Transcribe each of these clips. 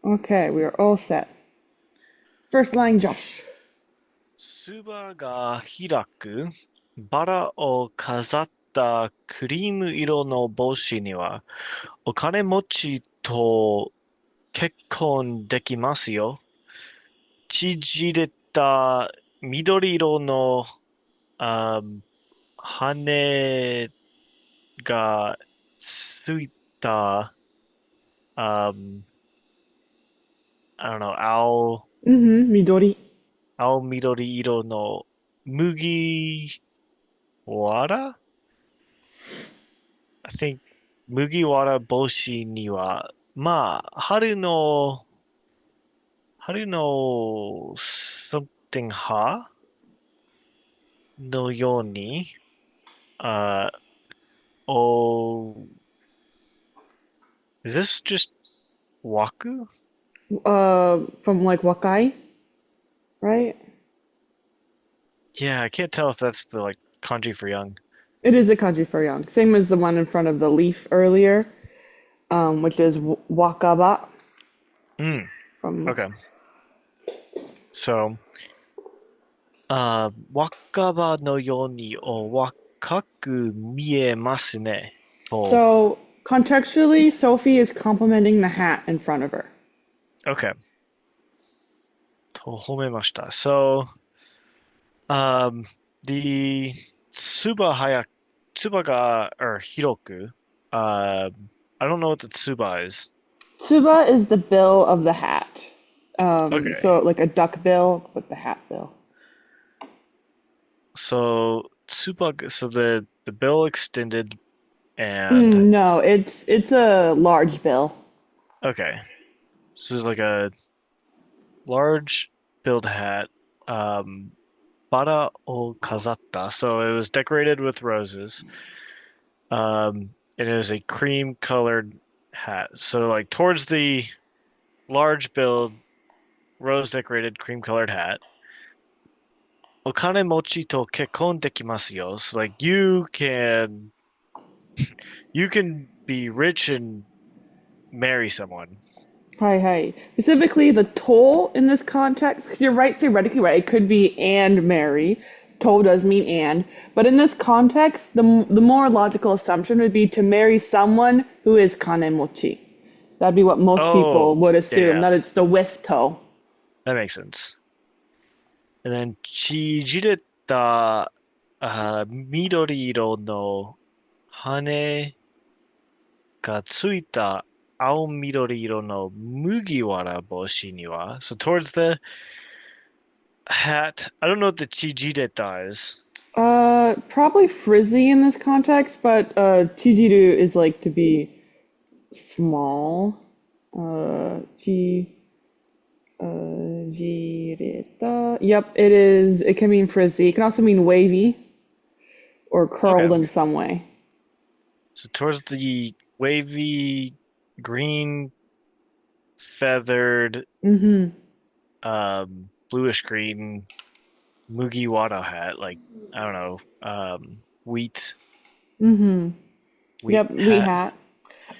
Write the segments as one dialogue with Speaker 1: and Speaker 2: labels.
Speaker 1: Okay, we are all set. First line, Josh.
Speaker 2: 唾が開く、バラを飾ったクリーム色の帽子には、お金持ちと結婚できますよ。縮れた緑色のあ羽がついた、あ I don't know,
Speaker 1: Midori.
Speaker 2: 青緑色の麦わら I think 麦わら帽子には、まあ、春の something 葉のように、あ、お、is this just waku?
Speaker 1: From like Wakai, right?
Speaker 2: Yeah, I can't tell if that's the like kanji for young.
Speaker 1: It is a kanji for young. Same as the one in front of the leaf earlier, which is wakaba
Speaker 2: Mm,
Speaker 1: from.
Speaker 2: okay. So, 若葉のようにお若く見えますね。と、
Speaker 1: So contextually, Sophie is complimenting the hat in front of her.
Speaker 2: okay. と褒めました。So, um, the つばor 広く, I don't know what the tsuba is.
Speaker 1: Tsuba is the bill of the hat.
Speaker 2: Okay.
Speaker 1: So like a duck bill with the hat bill.
Speaker 2: So, so the bill extended and,
Speaker 1: No, it's a large bill.
Speaker 2: okay. So this is like a large billed hat. Um, Bara o kazatta. So it was decorated with roses. And it was a cream colored hat. So like towards the large build, rose decorated cream colored hat. Okane mochi to kekkon dekimasu yo. So like you can be rich and marry someone.
Speaker 1: Hi, hi. Specifically, the toll in this context, 'cause you're right, theoretically right, it could be and marry. Toll does mean and. But in this context, the more logical assumption would be to marry someone who is kanemochi. That'd be what most people
Speaker 2: Oh,
Speaker 1: would
Speaker 2: yeah,
Speaker 1: assume,
Speaker 2: yeah,
Speaker 1: that it's the with toe.
Speaker 2: that makes sense. And then 縮れた緑色の羽がついた青緑色の麦わら帽子には、so towards the hat, I don't know what the chijireta is.
Speaker 1: Probably frizzy in this context, but chijiru is like to be small. Chi jireta. Yep, it is. It can mean frizzy. It can also mean wavy or
Speaker 2: Okay,
Speaker 1: curled in some way.
Speaker 2: so towards the wavy green feathered
Speaker 1: Mm-hmm.
Speaker 2: bluish green Mugiwara hat, like I don't know, wheat
Speaker 1: Mm-hmm.
Speaker 2: wheat
Speaker 1: Yep, wheat
Speaker 2: hat.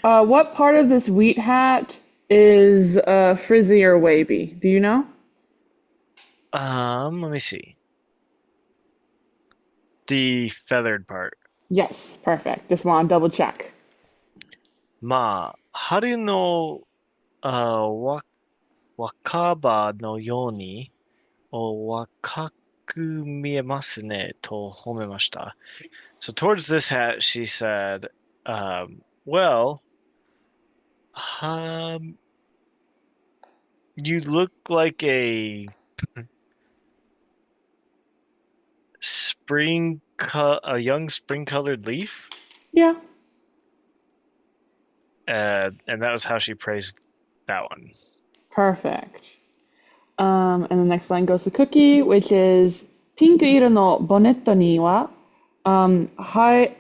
Speaker 1: hat. What part of this wheat hat is frizzy or wavy? Do you know?
Speaker 2: Let me see. The feathered part.
Speaker 1: Yes, perfect. Just want to double check.
Speaker 2: まあ、春の、若葉のように、若く見えますね、と褒めました。So towards this hat, she said, well, um, you look like a young spring colored leaf.
Speaker 1: Yeah,
Speaker 2: And that was how she praised that one.
Speaker 1: perfect. And the next line goes to Cookie, which is ピンク色のボネットには、はい、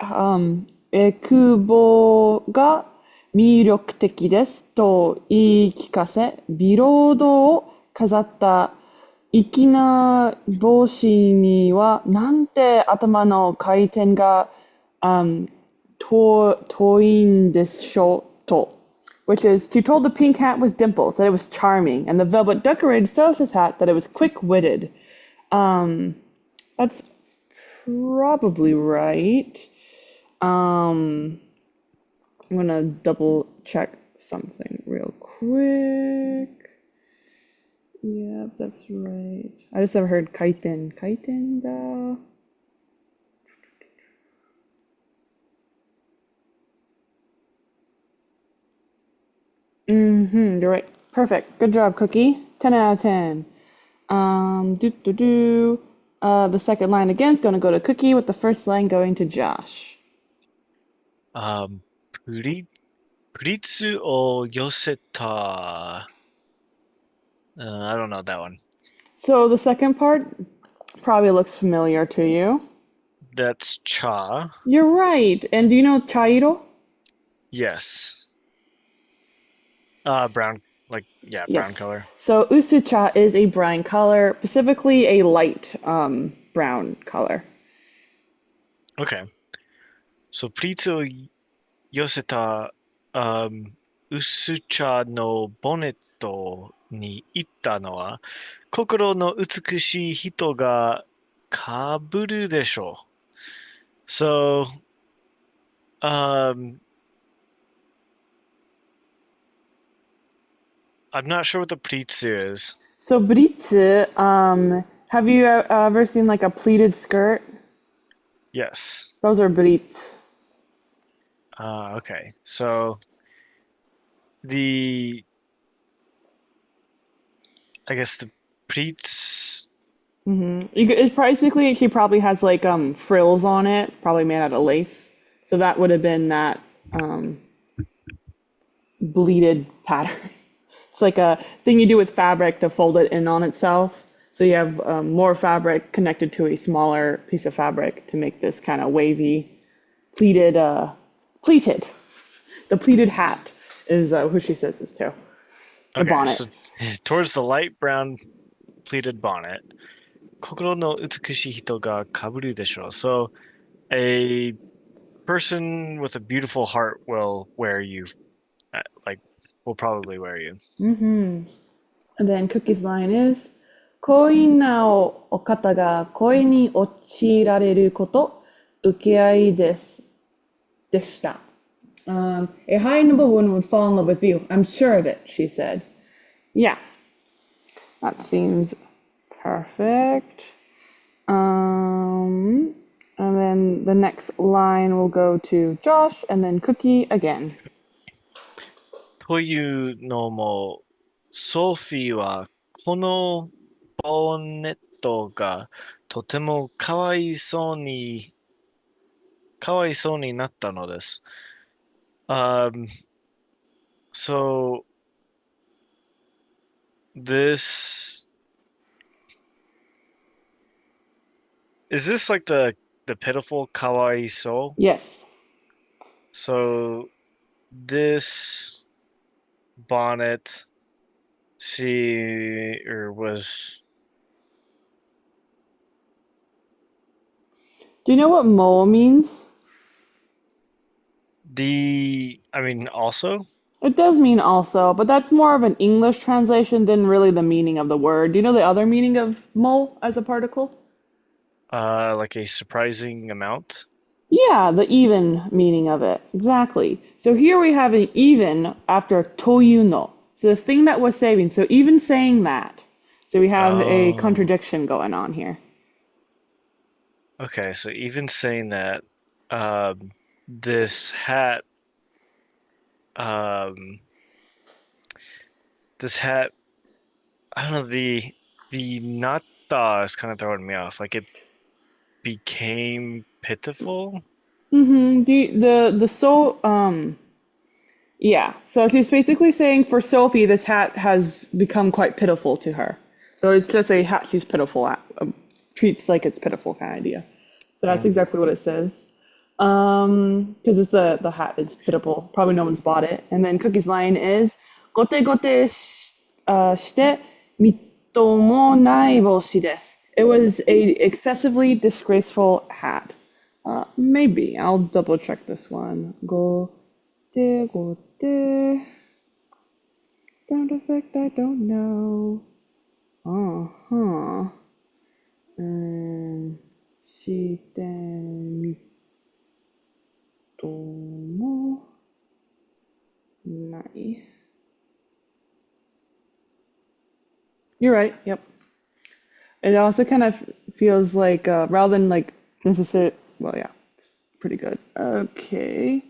Speaker 1: エクボが魅力的ですと言い聞かせ、ビロードを飾った粋な帽子には、なんて頭の回転が、遠いんでしょうと。which is she told the pink hat with dimples that it was charming, and the velvet decorated Celsius hat that it was quick-witted. Um, that's probably right. Um, I'm gonna double check something real quick. Yep, that's right. I just never heard kaiten. Kaiten da. You're right. Perfect. Good job, Cookie. 10 out of 10. Do do do. The second line again is gonna go to Cookie with the first line going to Josh.
Speaker 2: Um, プリ、プリツを寄せた. I don't know that one.
Speaker 1: So the second part probably looks familiar to you.
Speaker 2: That's cha.
Speaker 1: You're right. And do you know chairo?
Speaker 2: Yes. Brown, like, yeah, brown
Speaker 1: Yes.
Speaker 2: color.
Speaker 1: So usucha is a brown color, specifically a light brown color.
Speaker 2: Okay. So, プリツを寄せた、薄茶のボネットに行ったのは、心の美しい人が被るでしょう。So, um, I'm not sure what the pritsu is.
Speaker 1: So britsu, have you ever seen like a pleated skirt?
Speaker 2: Yes.
Speaker 1: Those are brits.
Speaker 2: Okay. So, the, I guess the prits,
Speaker 1: It's basically she probably has like frills on it, probably made out of lace. So that would have been that um bleated pattern. It's like a thing you do with fabric to fold it in on itself. So you have more fabric connected to a smaller piece of fabric to make this kind of wavy, pleated, pleated. The pleated hat is who she says this to. The
Speaker 2: okay,
Speaker 1: bonnet.
Speaker 2: so towards the light brown pleated bonnet, 心の美しい人が被るでしょう. So, a person with a beautiful heart will wear you, like, will probably wear you.
Speaker 1: And then Cookie's line is, 恋なお方が恋に落ちられること、受け合いです、でした。A high noble woman would fall in love with you. I'm sure of it, she said. Yeah, that seems perfect. And then the next line will go to Josh and then Cookie again.
Speaker 2: というのも、ソフィーはこのボンネットがとてもかわいそうになったのです。So this is this like the pitiful kawaii so?
Speaker 1: Yes.
Speaker 2: So this bonnet was
Speaker 1: Do you know what mo means?
Speaker 2: I mean also
Speaker 1: It does mean also, but that's more of an English translation than really the meaning of the word. Do you know the other meaning of mo as a particle?
Speaker 2: like a surprising amount.
Speaker 1: Yeah, the even meaning of it. Exactly. So here we have an even after toyuno. So the thing that was saving. So even saying that. So we have a
Speaker 2: Oh,
Speaker 1: contradiction going on here.
Speaker 2: okay. So even saying that, this hat, um, this hat, I don't know, the nata is kind of throwing me off. Like it became pitiful.
Speaker 1: The so yeah. So she's basically saying for Sophie, this hat has become quite pitiful to her. So it's just a hat she's pitiful at, treats like it's pitiful kind of idea. So that's
Speaker 2: Mm.
Speaker 1: exactly what it says. Because it's the hat is pitiful. Probably no one's bought it. And then Cookie's line is, ゴテゴテしてみっともない帽子です. It was a excessively disgraceful hat. Maybe. I'll double check this one. Gote, gote. Sound effect I don't know. Uh-huh. してみともない。You're right. Yep. It also kind of feels like rather than like necessary. Well, yeah, it's pretty good. Okay.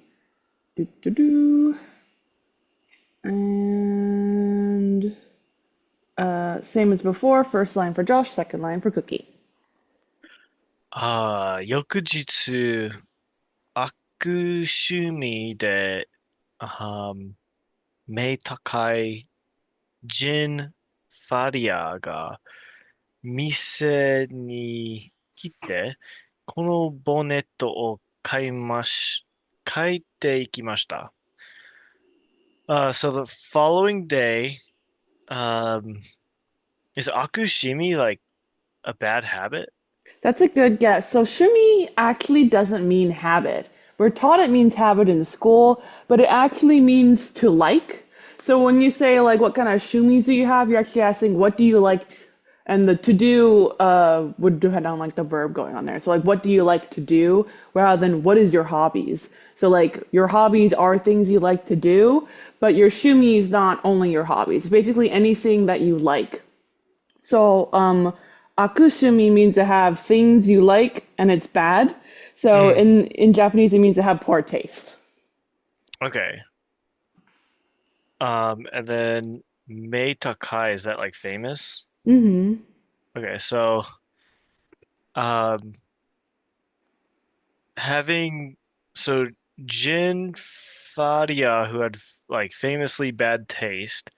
Speaker 1: Do do do. And same as before. First line for Josh. Second line for Cookie.
Speaker 2: 翌日、悪趣味で、あー目高いジン・ファリアが店に来て、このボンネットを買っていきました。So the following day, um, is akushimi like a bad habit?
Speaker 1: That's a good guess. So shumi actually doesn't mean habit. We're taught it means habit in school, but it actually means to like. So when you say like what kind of shumis do you have, you're actually asking what do you like, and the to do would depend on like the verb going on there. So like what do you like to do rather than what is your hobbies. So like your hobbies are things you like to do, but your shumi is not only your hobbies. It's basically anything that you like. So, akushumi means to have things you like and it's bad. So
Speaker 2: Hmm.
Speaker 1: in Japanese, it means to have poor taste.
Speaker 2: Okay. And then Mei Takai, is that like famous?
Speaker 1: Mm-hmm.
Speaker 2: Okay, so um having so Jin Fadia, who had like famously bad taste,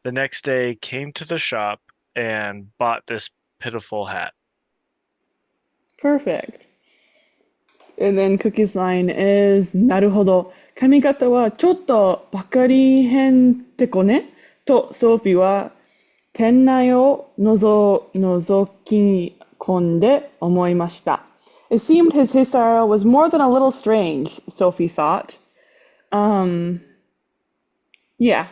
Speaker 2: the next day came to the shop and bought this pitiful hat.
Speaker 1: Perfect. And then Cookie's line is, なるほど。髪型はちょっとばかり変ってこね。と、ソフィーは店内を覗き込んで思いました。It seemed his hairstyle was more than a little strange, Sophie thought. Um, yeah.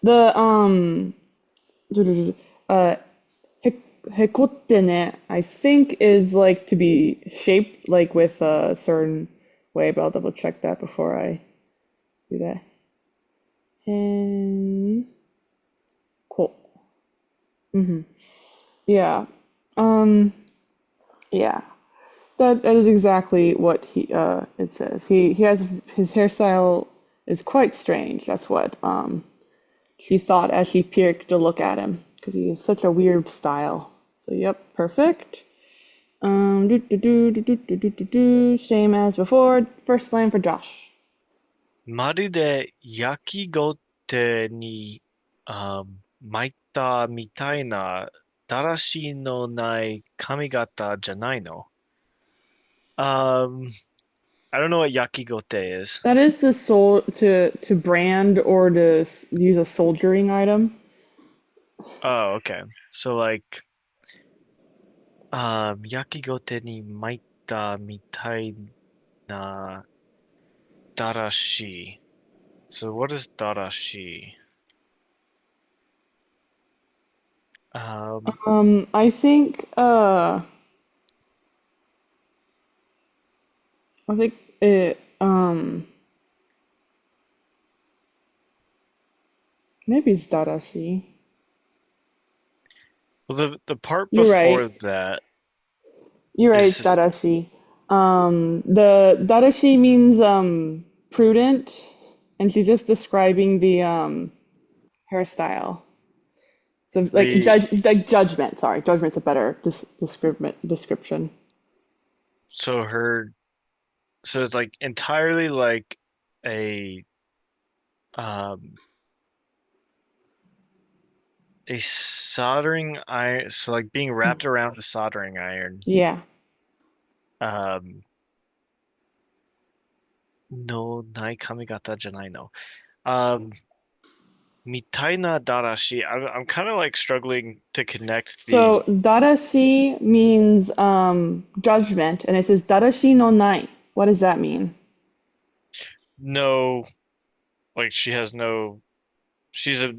Speaker 1: The uh hekotene I think is like to be shaped like with a certain way, but I'll double check that before I do that. And cool. Yeah. Um yeah. That is exactly what he it says. He has his hairstyle is quite strange. That's what she thought as she peeked to look at him because he has such a weird style. So yep, perfect. Same as before. First line for Josh.
Speaker 2: まるで焼きごてに巻いたみたいなだらしのない髪型じゃないの。Um, I don't know what yakigote is.
Speaker 1: That is the soul to brand or to use a soldiering item.
Speaker 2: Oh, okay. So like, yakigote ni maita mitai na darashi. So what is darashi? Um,
Speaker 1: I think I think it maybe it's Darashi.
Speaker 2: well, the part
Speaker 1: You're
Speaker 2: before
Speaker 1: right.
Speaker 2: that
Speaker 1: You're right, it's
Speaker 2: is
Speaker 1: Darashi. The Darashi means prudent, and she's just describing the hairstyle. So
Speaker 2: the
Speaker 1: like judgment. Sorry, judgment's a better description.
Speaker 2: so her so it's like entirely like a um a soldering iron, so like being wrapped around a soldering iron.
Speaker 1: Yeah.
Speaker 2: Um, no, nai kamigata janai no. Um, Mitaina darashi. I'm kind of like struggling to connect the
Speaker 1: So Darashi means judgment, and it says Darashi no nai. What does that mean?
Speaker 2: no, like she has no She's a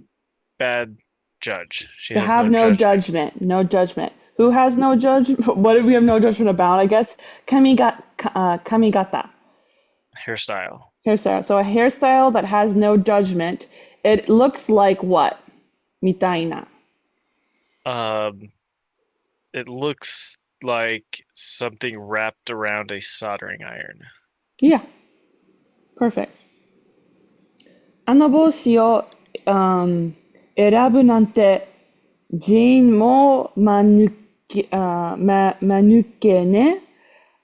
Speaker 2: bad judge. She
Speaker 1: To
Speaker 2: has
Speaker 1: have
Speaker 2: no
Speaker 1: no
Speaker 2: judgment.
Speaker 1: judgment. No judgment. Who has no judgment? What do we have no judgment about? I guess kamigata.
Speaker 2: Hairstyle.
Speaker 1: Hairstyle. So a hairstyle that has no judgment. It looks like what? Mitaina.
Speaker 2: Um, it looks like something wrapped around a soldering iron.
Speaker 1: Yeah, perfect. あの帽子を、選ぶなんて、ジーンも間抜けね。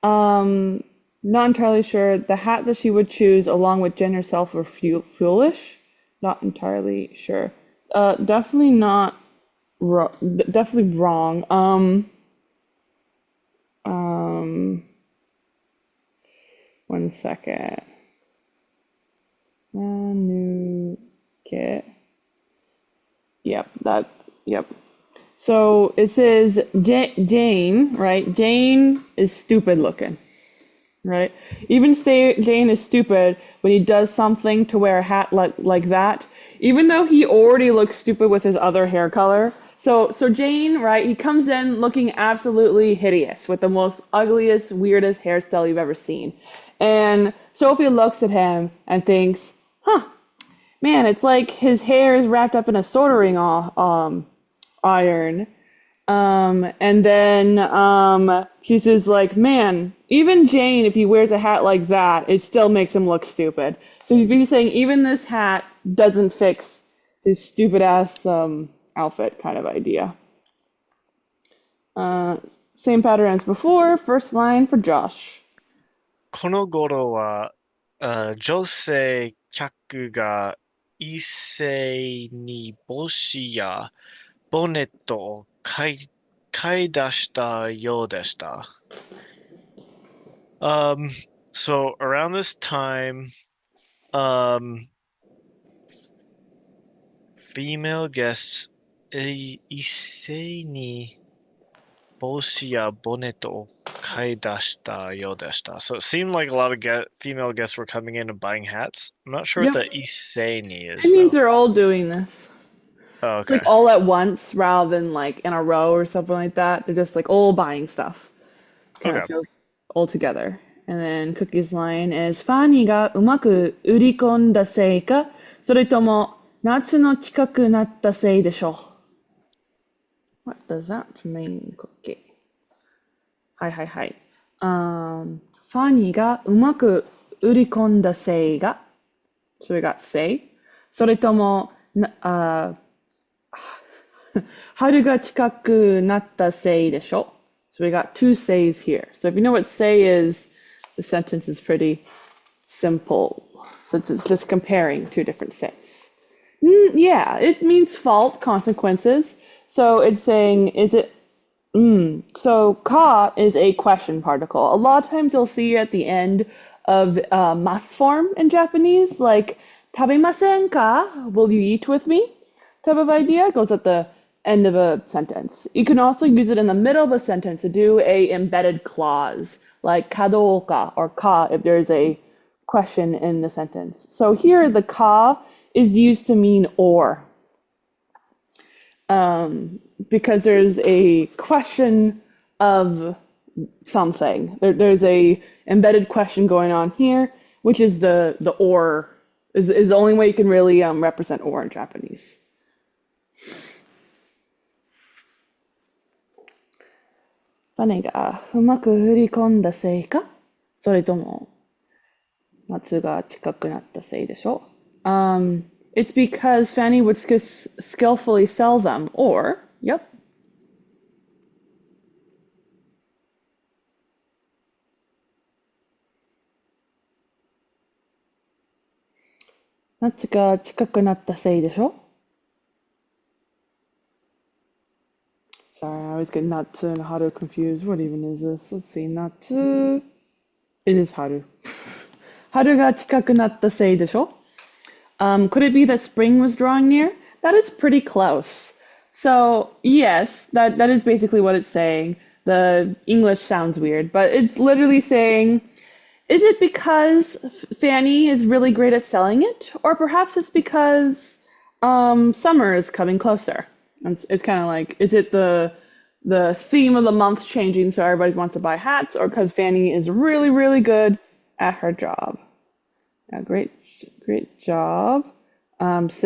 Speaker 1: Not entirely sure. The hat that she would choose along with Jen herself were foolish. Not entirely sure. Definitely not wrong. Definitely wrong. One second. Manuke. Yep. So it says Jane, right? Jane is stupid looking, right? Even say Jane is stupid when he does something to wear a hat like that, even though he already looks stupid with his other hair color. So Jane, right? He comes in looking absolutely hideous with the most ugliest, weirdest hairstyle you've ever seen. And Sophie looks at him and thinks, huh, man, it's like his hair is wrapped up in a soldering iron. And then she says, like, man, even Jane, if he wears a hat like that, it still makes him look stupid. So he's basically saying even this hat doesn't fix his stupid ass outfit kind of idea. Same pattern as before. First line for Josh.
Speaker 2: この頃は、女性客が一斉に帽子やボネットを買い出したようでした。So around this time, um, female guests 一斉に帽子やボネットを買い出したようでした. So it seemed like a lot of female guests were coming in and buying hats. I'm not sure what
Speaker 1: Yep.
Speaker 2: the 一斉に
Speaker 1: It
Speaker 2: is
Speaker 1: means
Speaker 2: though.
Speaker 1: they're all doing this.
Speaker 2: Oh,
Speaker 1: It's
Speaker 2: okay.
Speaker 1: like all at once rather than like in a row or something like that. They're just like all buying stuff. Kind of
Speaker 2: Okay.
Speaker 1: feels all together. And then Cookie's line is ファニーがうまく売り込んだせいか、それとも夏の近くなったせいでしょう。What does that mean, Cookie? はい。ファニーがうまく売り込んだせいが、so we got say. それとも春が近くなったせいでしょ So we got two says here. So if you know what say is, the sentence is pretty simple. So it's just comparing two different says. Yeah, it means fault, consequences. So it's saying, is it... So ka is a question particle. A lot of times you'll see at the end of mas form in Japanese, like, 食べませんか? Will you eat with me? Type of idea goes at the end of a sentence. You can also use it in the middle of a sentence to do a embedded clause, like kadoka or ka if there's a question in the sentence. So here the ka is used to mean or. Because there's a question of something. There's a embedded question going on here, which is the or is the only way you can really represent or in Japanese. バネがうまく振り込んだせいかそれとも夏が近くなったせいでしょ It's because Fanny would skillfully sell them, or, yep. 夏が近くなったせいでしょ Sorry, I always get Natsu and Haru confused. What even is this? Let's see. Natsu. It is Haru. Haru ga chikaku natta sei desho? Could it be that spring was drawing near? That is pretty close. So, yes, that is basically what it's saying. The English sounds weird, but it's literally saying, is it because Fanny is really great at selling it? Or perhaps it's because Summer is coming closer. It's kind of like, is it the theme of the month changing so everybody wants to buy hats, or because Fanny is really, really good at her job? Yeah, great job. This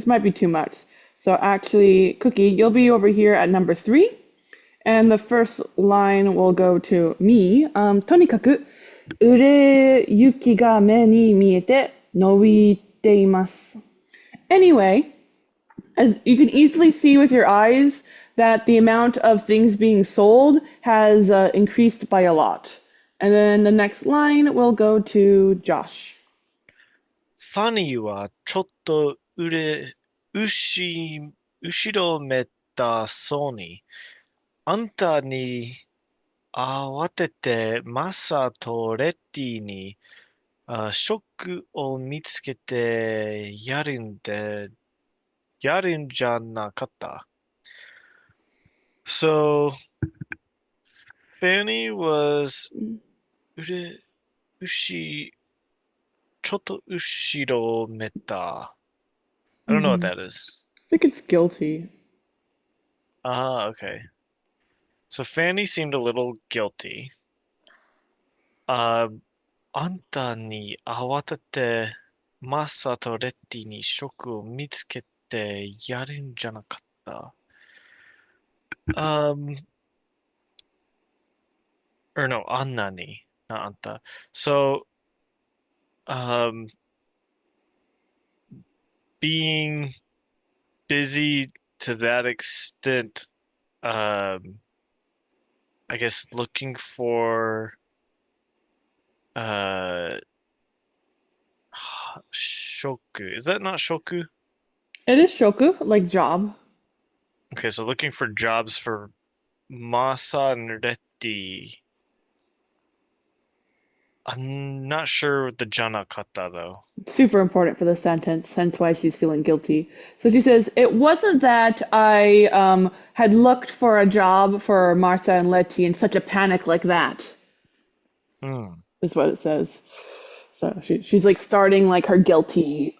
Speaker 1: might be too much. So actually, Cookie, you'll be over here at number three, and the first line will go to me. とにかく、売れ行きが目に見えて伸びています。Anyway, as you can easily see with your eyes, that the amount of things being sold has increased by a lot. And then the next line will go to Josh.
Speaker 2: ファニーはちょっと後ろめたそうに、あんたに慌ててマサとレッティにショックを見つけてやるんじゃなかった。So, Fanny was うれ、うし、ちょっと後ろめた。I don't know what
Speaker 1: Mhm.
Speaker 2: that is.
Speaker 1: I think it's guilty.
Speaker 2: Ah, okay. So Fanny seemed a little guilty. あ、あんたに慌ててマサとレッティに職を見つけてやるんじゃなかった。Um, or no, あんなに、not あんた。So, um, being busy to that extent, um, I guess looking for, uh, shoku. Is that not shoku?
Speaker 1: It is shoku, like job.
Speaker 2: Okay, so looking for jobs for Masa and Retti. I'm not sure the Janakata though.
Speaker 1: Super important for the sentence, hence why she's feeling guilty. So she says, it wasn't that I had looked for a job for Martha and Letty in such a panic like that,
Speaker 2: Hmm.
Speaker 1: is what it says. So she's like starting like her guilty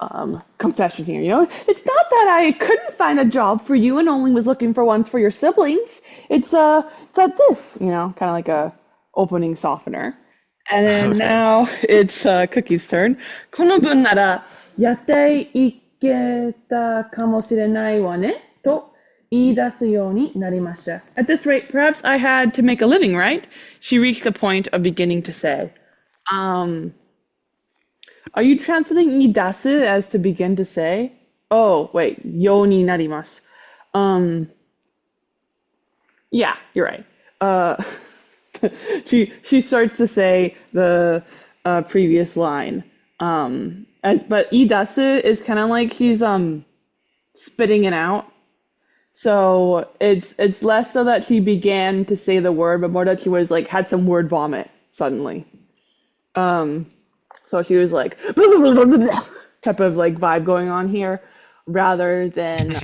Speaker 1: confession here. It's not that I couldn't find a job for you and only was looking for ones for your siblings. It's at this, kind of like a opening softener. And then
Speaker 2: Okay.
Speaker 1: now it's Cookie's turn. この分ならやっていけたかもしれないわねと言い出すようになりました. At this rate, perhaps I had to make a living, right? She reached the point of beginning to say. Are you translating idasu as to begin to say? Oh, wait, yo ni narimasu. Yeah, you're right. Uh, she starts to say the previous line. But idasu is kind of like he's spitting it out. So it's less so that she began to say the word, but more that she was like had some word vomit suddenly. Um, So she was like type of like vibe going on here, rather than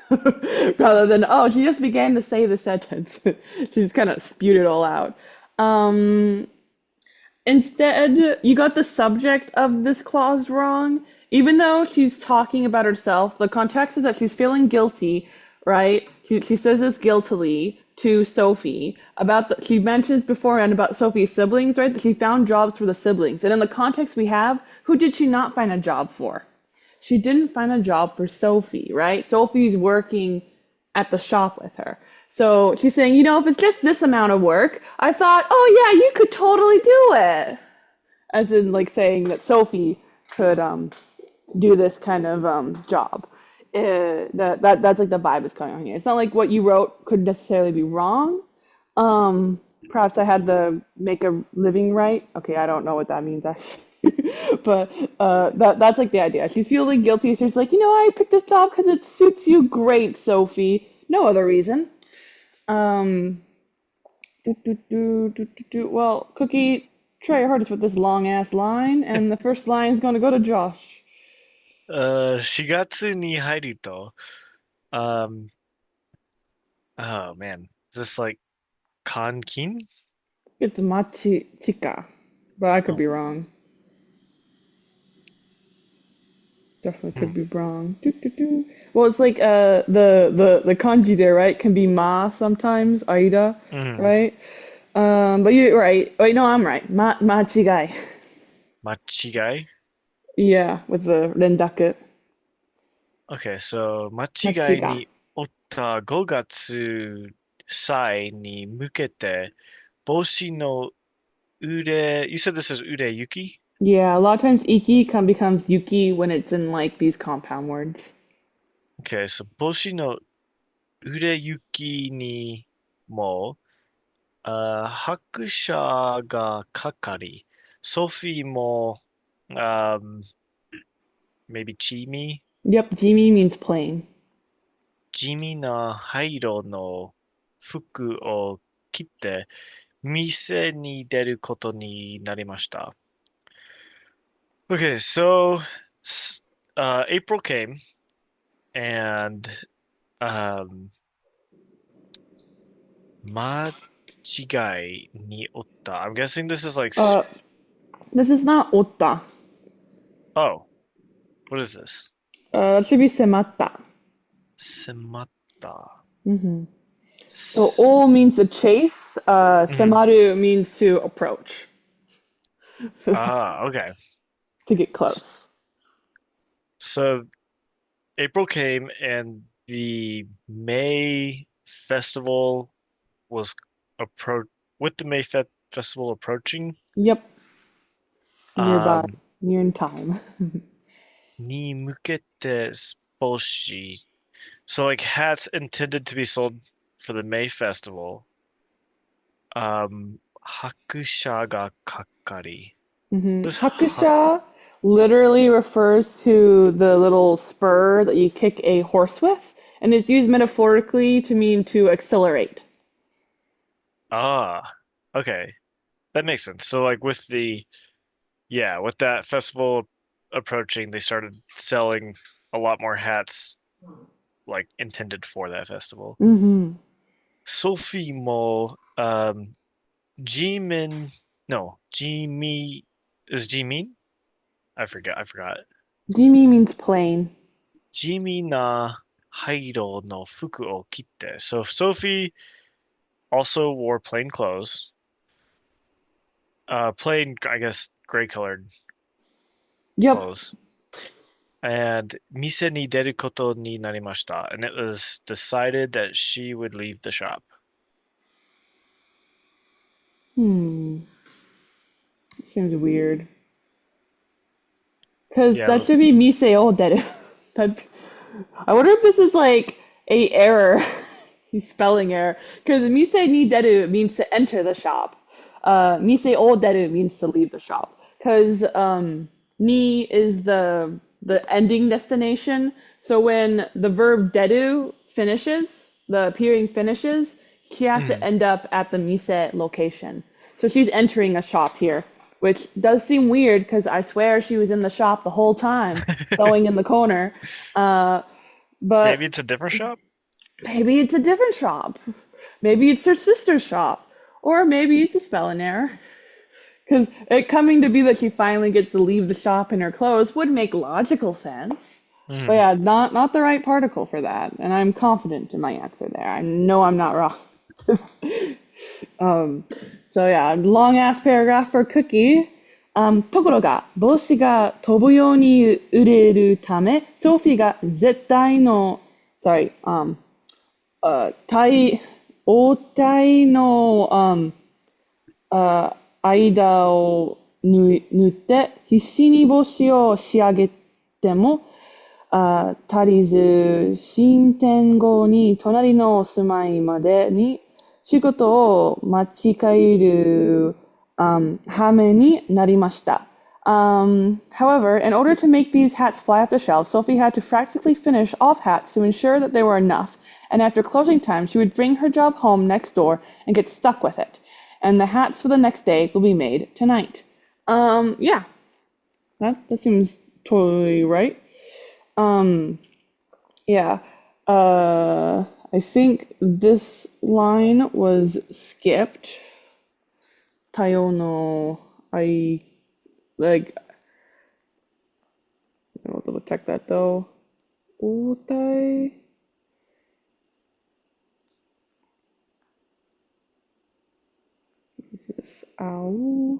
Speaker 1: oh, she just began to say the sentence. She just kind of spewed it all out. Um, Instead, you got the subject of this clause wrong. Even though she's talking about herself, the context is that she's feeling guilty, right? She says this guiltily to Sophie she mentions beforehand about Sophie's siblings, right? That she found jobs for the siblings. And in the context we have, who did she not find a job for? She didn't find a job for Sophie, right? Sophie's working at the shop with her. So she's saying, if it's just this amount of work, I thought, oh yeah, you could totally do it. As in, like saying that Sophie could do this kind of job. That's like the vibe is going on here. It's not like what you wrote could necessarily be wrong. Perhaps I had to make a living right. Okay, I don't know what that means actually. But that's like the idea. She's feeling guilty. She's like, I picked this job because it suits you great, Sophie. No other reason. Um, Well, Cookie, try your hardest with this long ass line, and the first line is going to go to Josh.
Speaker 2: 4月に入ると、um, oh man, is this like Kankin?
Speaker 1: It's Machi Chica, but I could
Speaker 2: Oh,
Speaker 1: be wrong. Definitely
Speaker 2: Hmm.
Speaker 1: could be wrong. Doo, doo, doo. Well, it's like the kanji there, right? Can be ma sometimes, aida,
Speaker 2: Hmm.
Speaker 1: right? But you're right. Wait, no, I'm right. Machigai.
Speaker 2: Machigai.
Speaker 1: Yeah, with the rendaku.
Speaker 2: Okay, so 間違い
Speaker 1: Machiga.
Speaker 2: におった5月歳に向けて帽子の腕、you said this is 腕行き?
Speaker 1: Yeah, a lot of times iki becomes yuki when it's in like these compound words.
Speaker 2: Okay, so 帽子の腕行きにも、拍車がかかり、ソフィーも、maybe 地味、
Speaker 1: Yep, Jimi means plain.
Speaker 2: 地味な灰色の服を着て、店に出ることになりました。Okay, so April came and um, 間違いにおった. I'm guessing this is like,
Speaker 1: Uh, this is not otta.
Speaker 2: oh, what is this?
Speaker 1: It should be sematta.
Speaker 2: 迫った。
Speaker 1: Hmm. So
Speaker 2: S-
Speaker 1: o means to chase.
Speaker 2: mhm.
Speaker 1: Semaru means to approach,
Speaker 2: Ah, okay.
Speaker 1: to get
Speaker 2: S-
Speaker 1: close.
Speaker 2: So April came and the May festival was appro with the festival approaching,
Speaker 1: Yep, nearby,
Speaker 2: um,
Speaker 1: near in time.
Speaker 2: に向けて少し so like hats intended to be sold for the May festival. 拍車がかかり. This
Speaker 1: Hakusha literally refers to the little spur that you kick a horse with, and it's used metaphorically to mean to accelerate.
Speaker 2: ah, okay. That makes sense. So like with that festival approaching, they started selling a lot more hats like intended for that festival.
Speaker 1: Hmm.
Speaker 2: Sophie mo Jimin no, Jimi is Jimin? I forgot.
Speaker 1: Jimi means plain.
Speaker 2: Jimi na Hairo no fuku o kitte. So Sophie also wore plain clothes. Plain, I guess, gray colored
Speaker 1: Yep.
Speaker 2: clothes. And mise ni deru koto ni narimashita. And it was decided that she would leave the shop.
Speaker 1: Hmm. Seems weird. Because
Speaker 2: Yeah,
Speaker 1: that should be mise o deru. That, I wonder if this is like a error, spelling error. Because mise ni deru means to enter the shop. Mise o deru means to leave the shop. Because ni is the ending destination. So when the verb deru finishes, the appearing finishes, she has to
Speaker 2: mm.
Speaker 1: end up at the mise location. So she's entering a shop here, which does seem weird because I swear she was in the shop the whole time, sewing in the corner. Uh, but
Speaker 2: Maybe it's a different shop?
Speaker 1: maybe it's a different shop. Maybe it's her sister's shop. Or maybe it's a spelling error. Because it coming to be that she finally gets to leave the shop in her clothes would make logical sense. But
Speaker 2: Mm.
Speaker 1: yeah, not the right particle for that. And I'm confident in my answer there. I know I'm not wrong. Um, so yeah, long ass paragraph for Cookie. ところが、帽子が飛ぶように売れるため、ソフィーが絶対の、sorry, 体、応対の、間を縫って必死に帽子を仕上げても足りず、新天後に隣の住まいまでに仕事を間違える、羽目になりました。However, in order to make these hats fly off the shelf, Sophie had to practically finish off hats to ensure that they were enough, and after closing time, she would bring her job home next door and get stuck with it. And the hats for the next day will be made tonight. Yeah, that seems totally right. Um, yeah. I think this line was skipped. Tayo no I like I'll double check that though. Otai. This is owl.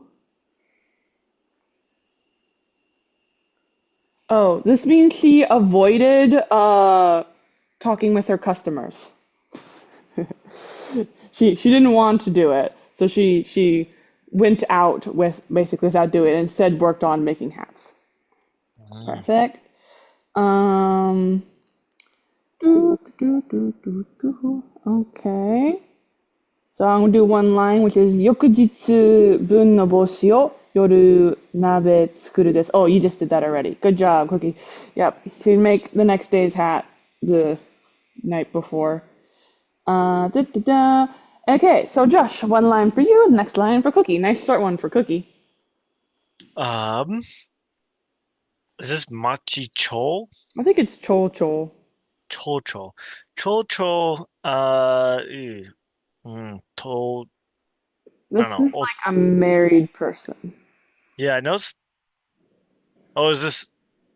Speaker 1: Oh, this means she avoided talking with her customers. She didn't want to do it, so she went out with basically without doing it, and instead worked on making hats.
Speaker 2: Mm.
Speaker 1: Perfect. Um, okay. So I'm gonna do one line, which is 翌日分の帽子を夜鍋作るです. Oh, you just did that already. Good job, Cookie. Yep. You make the next day's hat the night before. Da, da, da. Okay, so Josh, one line for you, next line for Cookie. Nice short one for Cookie.
Speaker 2: Um, is this Machi Cho?
Speaker 1: I think it's Chol Chol.
Speaker 2: Chocho. Chocho, I don't
Speaker 1: This
Speaker 2: know.
Speaker 1: is like a married person.
Speaker 2: Yeah, I know. Oh, is this?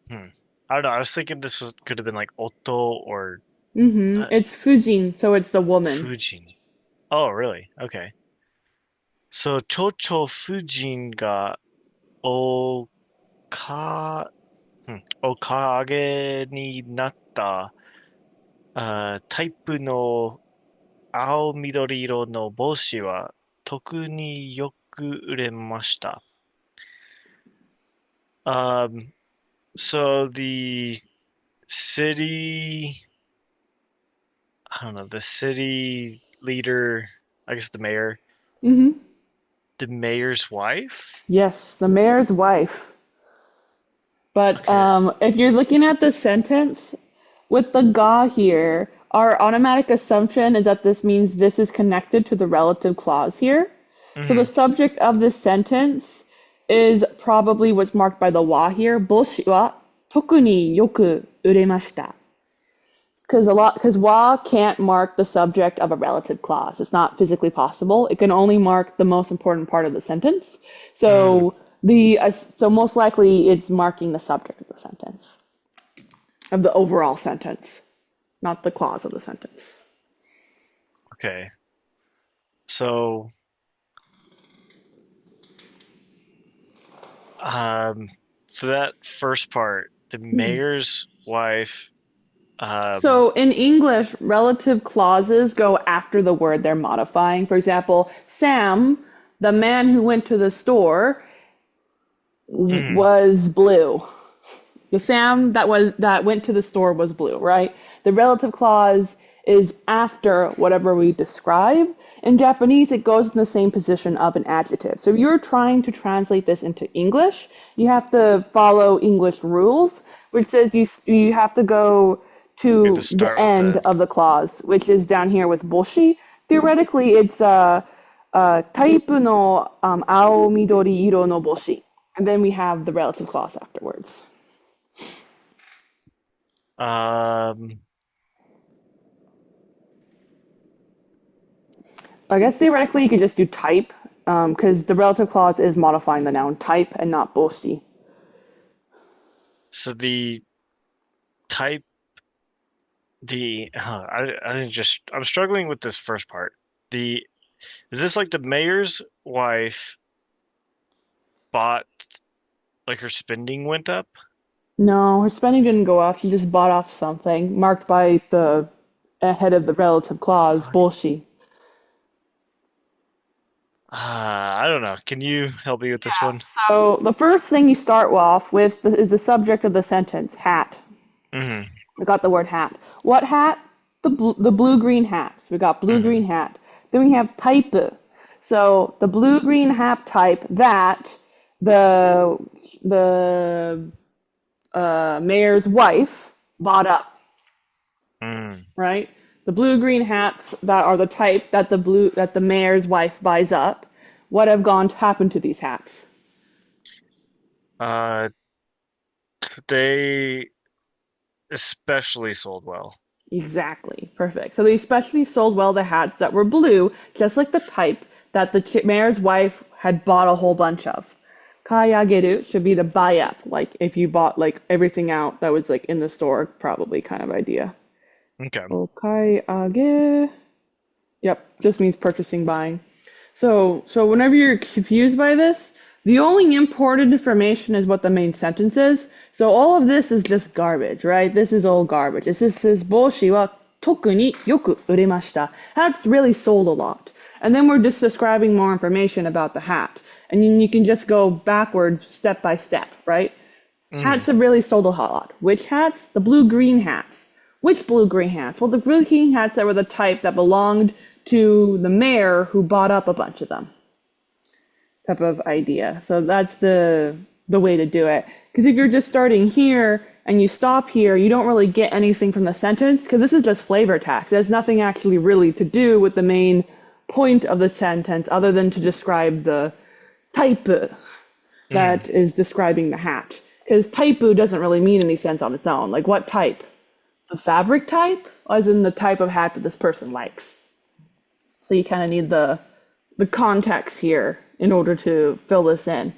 Speaker 2: Hmm. I don't know. I was thinking could have been like Otto or uh,
Speaker 1: It's Fujin, so it's the woman.
Speaker 2: Fujin. Oh, really? Okay. So, Chocho Fujin ga oka, おかげになったタイプの青緑色の帽子は特によく売れました。Um, so the city, I don't know, the city leader, I guess the mayor,
Speaker 1: hmm
Speaker 2: the mayor's wife?
Speaker 1: Yes, the mayor's wife. But
Speaker 2: Okay.
Speaker 1: if you're looking at the sentence with the ga here, our automatic assumption is that this means this is connected to the relative clause here. So the
Speaker 2: Hmm.
Speaker 1: subject of this sentence is probably what's marked by the wa here. 帽子は特によく売れました. Because wa can't mark the subject of a relative clause. It's not physically possible. It can only mark the most important part of the sentence.
Speaker 2: Mm,
Speaker 1: So so most likely it's marking the subject of the sentence, of the overall sentence, not the clause of the sentence.
Speaker 2: okay. So, um, for that first part, the mayor's wife, um,
Speaker 1: So in English, relative clauses go after the word they're modifying. For example, Sam, the man who went to the store,
Speaker 2: mm,
Speaker 1: was blue. The Sam that went to the store was blue, right? The relative clause is after whatever we describe. In Japanese, it goes in the same position of an adjective. So if you're trying to translate this into English, you have to follow English rules, which says you have to go
Speaker 2: you have to
Speaker 1: to the
Speaker 2: start with
Speaker 1: end
Speaker 2: the,
Speaker 1: of the clause, which is down here with boshi. Theoretically, it's type no ao midori iro no boshi. And then we have the relative clause afterwards.
Speaker 2: um,
Speaker 1: I guess theoretically you could just do type, because the relative clause is modifying the noun type and not boshi.
Speaker 2: so the type, I didn't just, I'm struggling with this first part. The, is this like the mayor's wife bought, like her spending went up?
Speaker 1: No, her spending didn't go up. She just bought off something marked by the head of the relative clause, boshi.
Speaker 2: I don't know. Can you help me with this one?
Speaker 1: So the first thing you start off with is the subject of the sentence, hat.
Speaker 2: Hmm.
Speaker 1: We got the word hat. What hat? The blue-green hat. So we got blue-green
Speaker 2: Hmm.
Speaker 1: hat. Then we have type. So the blue-green hat type that the mayor's wife bought up,
Speaker 2: Mm.
Speaker 1: right? The blue-green hats that are the type that the mayor's wife buys up. What have gone to happen to these hats?
Speaker 2: Uh, they especially sold well.
Speaker 1: Exactly. Perfect. So they especially sold well the hats that were blue, just like the type that the mayor's wife had bought a whole bunch of. Kayageru should be to buy up, like if you bought like everything out that was like in the store, probably kind of idea.
Speaker 2: Okay.
Speaker 1: Okayage. Yep, just means purchasing, buying. So whenever you're confused by this, the only important information is what the main sentence is. So all of this is just garbage, right? This is all garbage. This says 帽子は特によく売れました. Hats really sold a lot. And then we're just describing more information about the hat. And you can just go backwards step by step, right? Hats have really sold a lot. Which hats? The blue-green hats. Which blue-green hats? Well, the blue-green hats that were the type that belonged to the mayor who bought up a bunch of them. Type of idea. So that's the way to do it. Because if you're just starting here and you stop here, you don't really get anything from the sentence because this is just flavor text. It has nothing actually really to do with the main point of the sentence other than to describe the type that is describing the hat. Because type doesn't really mean any sense on its own. Like what type? The fabric type, as in the type of hat that this person likes. So you kind of need the context here in order to fill this in.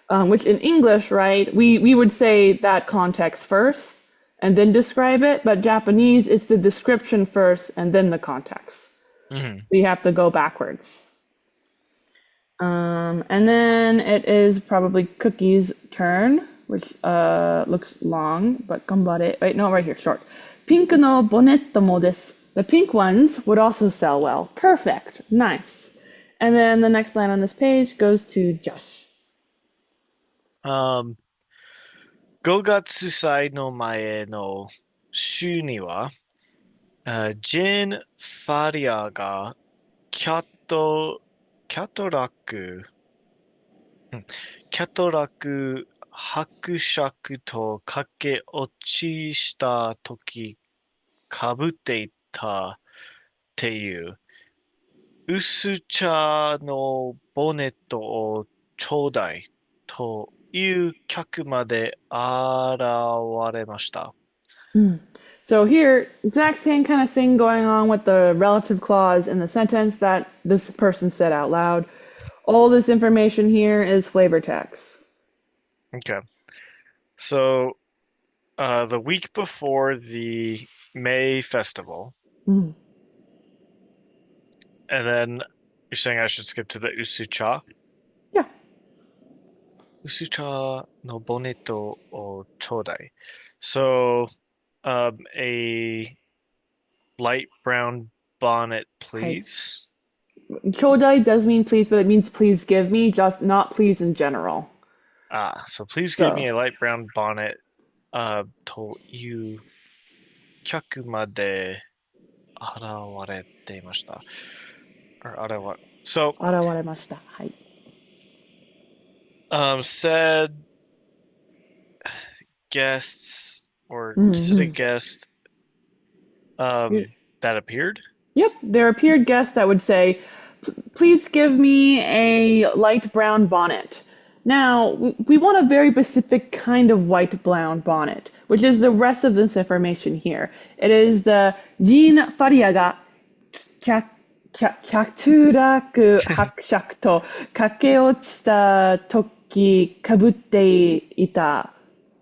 Speaker 1: Which in English, right, we would say that context first and then describe it, but Japanese, it's the description first and then the context. So you have to go backwards. And then it is probably Cookie's turn, which looks long, but gambare. Wait, no, right here, short. Pink no bonetto mo desu. The pink ones would also sell well. Perfect. Nice. And then the next line on this page goes to Josh.
Speaker 2: 5月祭の前の週には、ジェーン・ファリアがキャトラック、キャトラック伯爵と駆け落ちした時かぶっていたっていう薄茶のボネットをちょうだいという客まで現れました。
Speaker 1: So here, exact same kind of thing going on with the relative clause in the sentence that this person said out loud. All this information here is flavor text.
Speaker 2: Okay. So, the week before the May festival,
Speaker 1: Mm.
Speaker 2: and then you're saying I should skip to the Usucha?
Speaker 1: Yeah.
Speaker 2: Usucha no boneto o chodai. So, a light brown bonnet, please.
Speaker 1: Chodai does mean please, but it means please give me, just not please in general.
Speaker 2: So please give me a light brown bonnet, という客まで現れていました。So,
Speaker 1: 現れました。はい。
Speaker 2: said guests or said a guest that appeared?
Speaker 1: Yep, there appeared guests that would say, please give me a light brown bonnet. Now, we want a very specific kind of white brown bonnet, which is the rest of this information here. It is the Jean Faria ga 客楽伯爵と駆け落ちた時かぶっていた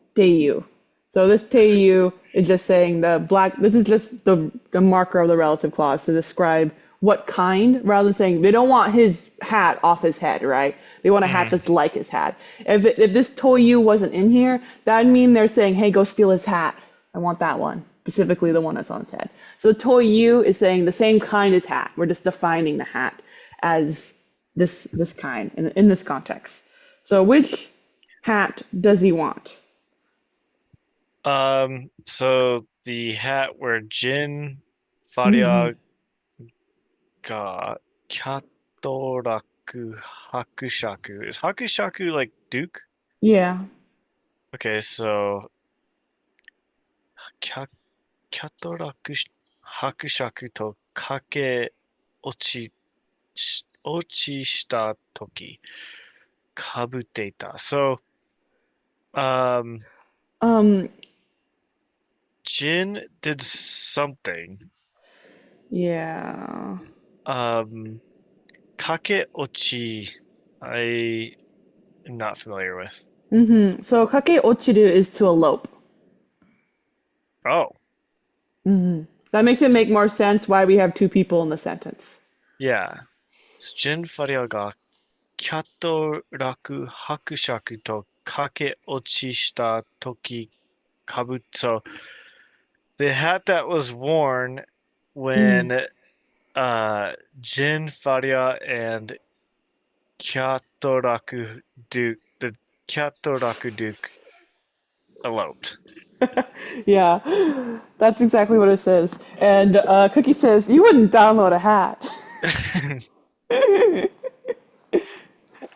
Speaker 1: っていう. So this teiyu is just saying this is just the marker of the relative clause to describe what kind, rather than saying they don't want his hat off his head, right? They want a hat that's like his hat. If this toyu wasn't in here, that'd mean they're saying, hey, go steal his hat. I want that one, specifically the one that's on his head. So the toyu is saying the same kind as hat. We're just defining the hat as this kind in this context. So which hat does he want?
Speaker 2: So the hat where Jin Faria ga Kyatoraku Hakushaku. Is Hakushaku like Duke?
Speaker 1: Yeah.
Speaker 2: Okay, so Kyatoraku Hakushaku to kake ochi shita toki kabute ita. So, Jin did something.
Speaker 1: Yeah.
Speaker 2: Kake ochi. I not familiar with.
Speaker 1: So kake ochiru is to elope.
Speaker 2: Oh,
Speaker 1: That makes it make more sense why we have two people in the sentence.
Speaker 2: yeah. ジェンファリアがキャットラク伯爵と駆け落ちした時かぶっ So the hat that was worn
Speaker 1: うん。
Speaker 2: when Jin Faria and Kyatoraku Duke, the Kyatoraku Duke eloped.
Speaker 1: Yeah, that's exactly what it says. And Cookie says, you wouldn't download a hat.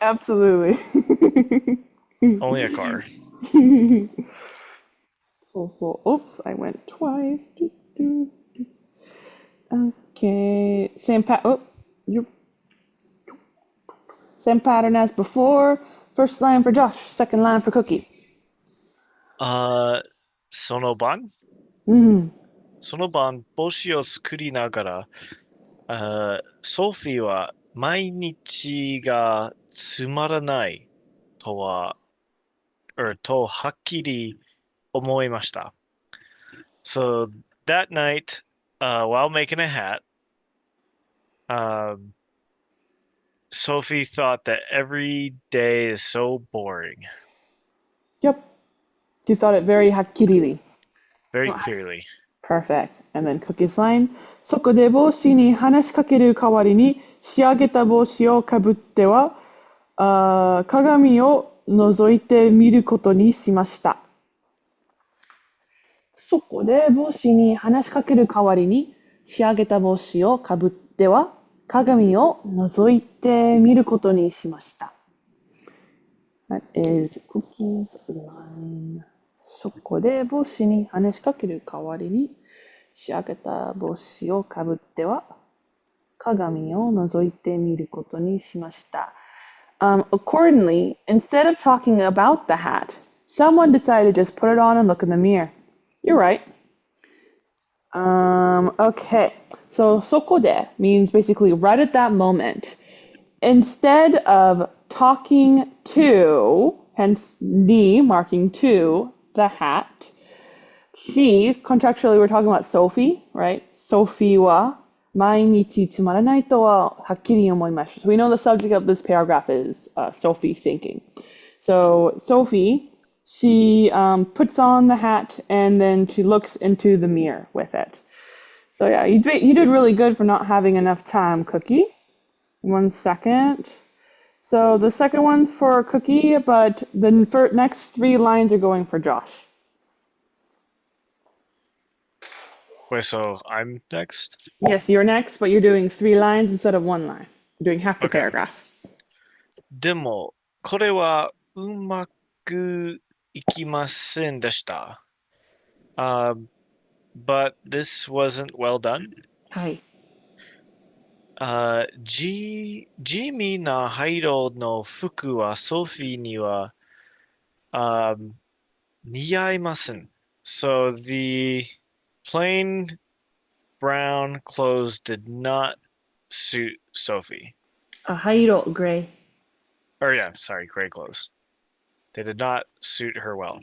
Speaker 1: Absolutely.
Speaker 2: Only a car.
Speaker 1: So, oops, I went twice. Okay, you same pattern as before. First line for Josh, second line for Cookie.
Speaker 2: その晩
Speaker 1: うん
Speaker 2: その晩、帽子を作りながら、ソフィーは毎日がつまらないとは、とはっきり思いました。So that night, while making a hat, um, Sophie thought that every day is so boring,
Speaker 1: Yep. You thought it very hakirili.
Speaker 2: very clearly.
Speaker 1: Perfect. And then Cookie's line. そこで帽子に話しかける代わりに仕上げた帽子をかぶっては、鏡を覗いてみることにしました。そこで帽子に話しかける代わりに仕上げた帽子をかぶっては、鏡を覗いてみることにしました。That is Cookie's line. そこで帽子に話しかける代わりに仕上げた帽子をかぶっては鏡を覗いてみることにしました。Accordingly, instead of talking about the hat, someone decided to just put it on and look in the mirror. You're right. Okay, so そこで means basically right at that moment. Instead of talking to, hence the marking to, the hat, contractually we're talking about Sophie, right? Sophie は毎日つまらないとははっきり思いました。So we know the subject of this paragraph is Sophie thinking. So Sophie, she puts on the hat and then she looks into the mirror with it. So yeah, you did really good for not having enough time, Cookie. 1 second. So the second one's for Cookie, but the next 3 lines are going for Josh.
Speaker 2: Wait, so I'm next?
Speaker 1: Yes, you're next, but you're doing 3 lines instead of 1 line. You're doing half the
Speaker 2: Okay.
Speaker 1: paragraph.
Speaker 2: でも、これはうまくいきませんでした。But this wasn't well done.
Speaker 1: はい。
Speaker 2: 地味な灰色の服はソフィーには、似合いません。So the plain brown clothes did not suit Sophie.
Speaker 1: 灰色 gray.
Speaker 2: Or yeah, sorry, gray clothes. They did not suit her well.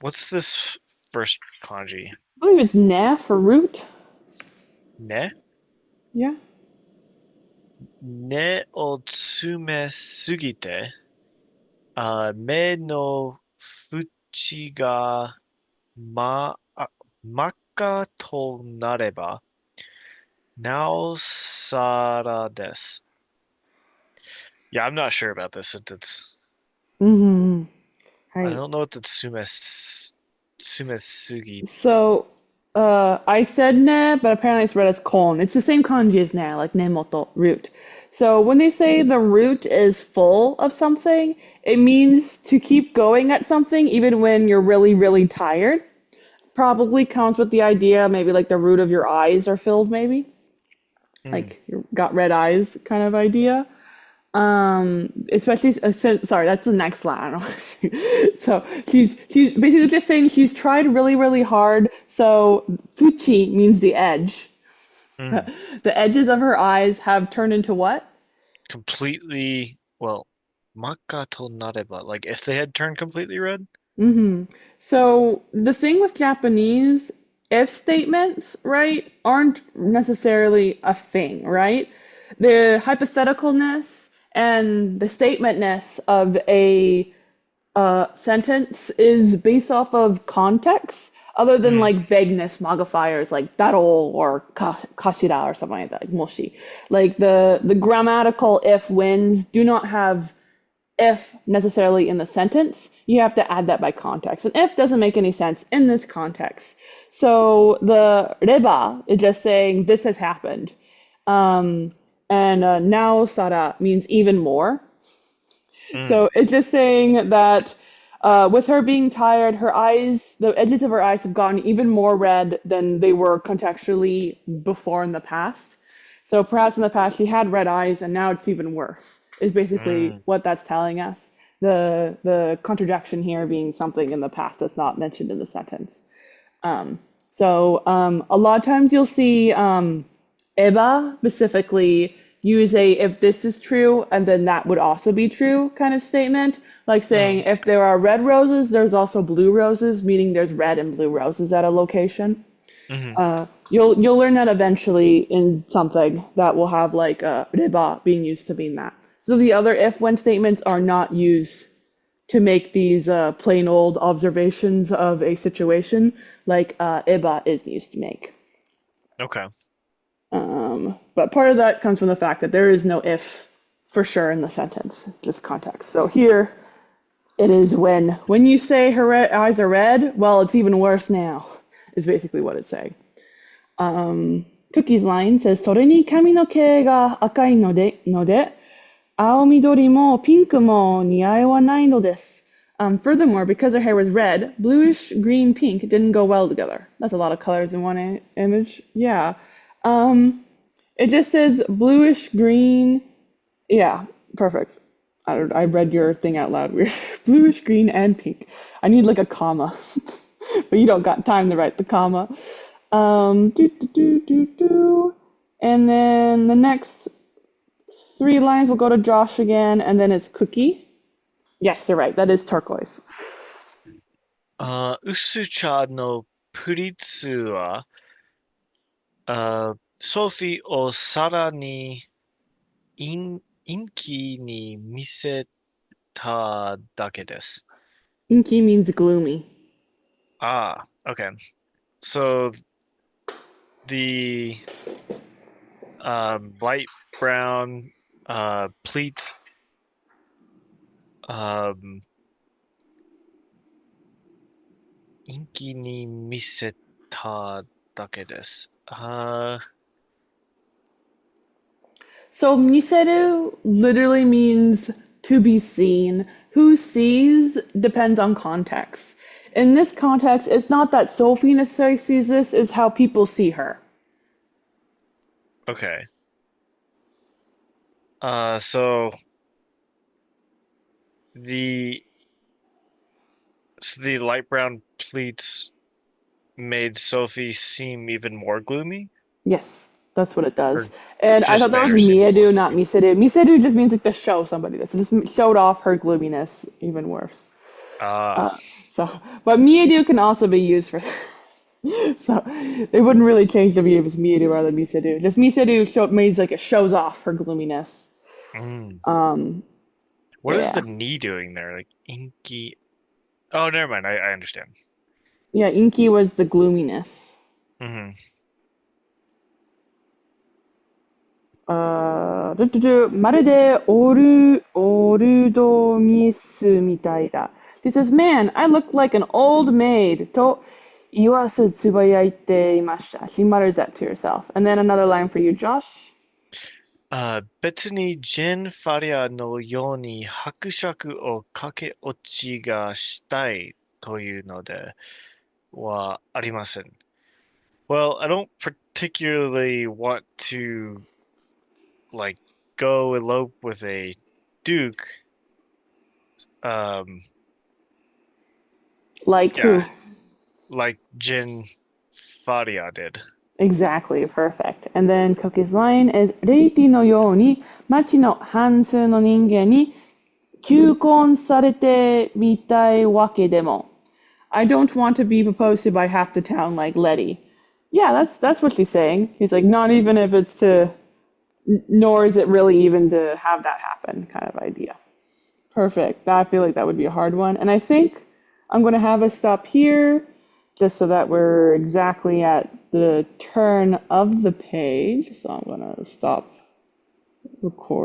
Speaker 2: What's this first kanji?
Speaker 1: I believe it's ne for root.
Speaker 2: Ne?
Speaker 1: Yeah.
Speaker 2: 根を詰めすぎて、目の縁が真っ赤となれば、なおさらです。Yeah, I'm not sure about this sentence.
Speaker 1: Mm-hmm.
Speaker 2: I
Speaker 1: Right.
Speaker 2: don't know what the sumesugi.
Speaker 1: So, I said ne, but apparently it's read as kon. It's the same kanji as ne, like nemoto, root. So when they say the root is full of something, it means to keep going at something even when you're really, really tired. Probably comes with the idea, maybe like the root of your eyes are filled, maybe. Like you got red eyes kind of idea. Especially sorry, that's the next line. I don't know. So she's basically just saying she's tried really, really hard. So fuchi means the edge.
Speaker 2: Mm.
Speaker 1: The edges of her eyes have turned into what?
Speaker 2: completely, well, maka to nareba, like if they had turned completely red?
Speaker 1: Hmm. So the thing with Japanese, if statements, right, aren't necessarily a thing, right? The hypotheticalness and the statementness of a sentence is based off of context, other than
Speaker 2: Mm,
Speaker 1: like vagueness modifiers like daro or kashira or something like that, like moshi. Like the grammatical if wins do not have if necessarily in the sentence. You have to add that by context. And if doesn't make any sense in this context. So the reba is just saying this has happened. Um, and now sara means even more.
Speaker 2: mm,
Speaker 1: So it's just saying that with her being tired, her eyes, the edges of her eyes have gotten even more red than they were contextually before in the past. So perhaps in the past she had red eyes and now it's even worse, is basically
Speaker 2: mm.
Speaker 1: what that's telling us. The contradiction here being something in the past that's not mentioned in the sentence. A lot of times you'll see Eba specifically use a if this is true and then that would also be true kind of statement. Like saying
Speaker 2: Mm,
Speaker 1: if there are red roses, there's also blue roses, meaning there's red and blue roses at a location.
Speaker 2: mhm.
Speaker 1: You'll learn that eventually in something that will have like Reba being used to mean that. So the other if when statements are not used to make these plain old observations of a situation like Iba is used to make.
Speaker 2: Okay.
Speaker 1: But part of that comes from the fact that there is no if for sure in the sentence, just context. So here it is when you say her eyes are red, well, it's even worse now, is basically what it's saying. Cookie's line says, それに髪の毛が赤いので、青緑もピンクも似合わないのです. Furthermore, because her hair was red, bluish, green, pink didn't go well together. That's a lot of colors in one image. Yeah. It just says bluish, green. Yeah, perfect. I read your thing out loud. Weird. Bluish, green, and pink. I need like a comma, but you don't got time to write the comma. Do, do, do, do, do. And then the next three lines will go to Josh again, and then it's Cookie. Yes, you're right. That is turquoise.
Speaker 2: 薄茶のプリッツは、ソフィーをさらに陰気に見せただけです。
Speaker 1: Inky means gloomy.
Speaker 2: Ah, okay. So the light brown pleat um, 陰気に見せただけです。
Speaker 1: So miseru literally means to be seen. Who sees depends on context. In this context, it's not that Sophie necessarily sees this, it's how people see her.
Speaker 2: Okay. So the the light brown pleats made Sophie seem even more gloomy,
Speaker 1: Yes, that's what it does.
Speaker 2: or
Speaker 1: And I
Speaker 2: just
Speaker 1: thought that
Speaker 2: made
Speaker 1: was
Speaker 2: her seem more
Speaker 1: Miedu, not
Speaker 2: gloomy.
Speaker 1: Miseru. Miseru just means like to show somebody this. It just showed off her gloominess even worse.
Speaker 2: Ah,
Speaker 1: Uh, but Miedu can also be used for. So they wouldn't really change the view if it's Miedu rather than Miseru. Just means like it shows off her gloominess.
Speaker 2: mm.
Speaker 1: Um,
Speaker 2: What is the
Speaker 1: yeah.
Speaker 2: knee doing there? Like inky. Oh, never mind. I understand.
Speaker 1: Yeah, Inky was the gloominess.
Speaker 2: Hmm.
Speaker 1: まるでオルドミスみたいだ. She says, Man, I look like an old maid. と言わずつぶやいていました. She mutters that to herself. And then another line for you, Josh.
Speaker 2: 別にジェン・ファリアのように伯爵を駆け落ちがしたいというのではありません。Well, I don't particularly want to like go elope with a duke. Um,
Speaker 1: Like
Speaker 2: yeah,
Speaker 1: who?
Speaker 2: like Jin Faria did.
Speaker 1: Exactly, perfect. And then Cookie's line is レイティのように町の半数の人間に求婚されてみたいわけでも. I don't want to be proposed to by half the town like Letty. Yeah, that's what she's saying. He's like, not even if it's to, nor is it really even to have that happen kind of idea. Perfect. I feel like that would be a hard one. And I think I'm going to have us stop here just so that we're exactly at the turn of the page. So I'm going to stop recording.